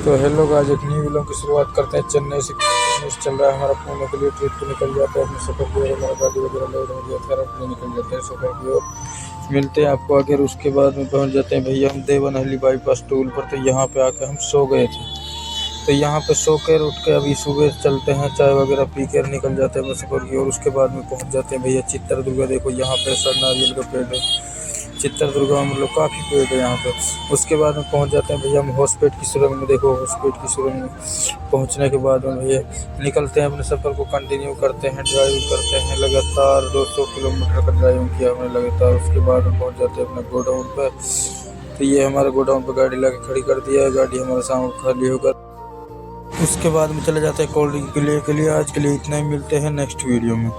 तो hello guys, एक new vlog की शुरुआत करते हैं। चेन्नई से चल रहा है हमारा पुणे के लिए ट्रिप पे निकल जाते हैं। अपने सफर की ओर हमारा गाड़ी वगैरह लोड हो गया था, अपने निकल जाते हैं सफर की ओर। मिलते हैं आपको आगे। उसके बाद में पहुंच जाते हैं भैया हम देवनहल्ली बाईपास टोल पर। तो यहाँ पे आके हम सो गए थे। तो यहाँ पे सो कर उठ के अभी सुबह चलते हैं, चाय वगैरह पी कर निकल जाते हैं अपने सफर की ओर। उसके बाद में पहुँच जाते हैं भैया चित्रदुर्गा। देखो यहाँ पे सर नारियल का पेड़ है चित्रदुर्गा, मतलब काफ़ी पेड़ है यहाँ पे। उसके बाद में पहुँच जाते हैं भैया हम हॉस्पिटल की सुरंग में। देखो हॉस्पिटल की सुरंग में पहुँचने के बाद में भैया निकलते हैं, अपने सफ़र को कंटिन्यू करते हैं। ड्राइविंग करते हैं लगातार 200 किलोमीटर का ड्राइविंग किया हमने लगातार। उसके बाद में पहुँच जाते हैं अपने गोडाउन पर। तो ये हमारे गोडाउन पर गाड़ी लगा खड़ी कर दिया है। गाड़ी हमारे सामने खाली होकर उसके बाद में चले जाते हैं कोल्ड ड्रिंक के लिए। आज के लिए इतना ही। मिलते हैं नेक्स्ट वीडियो में।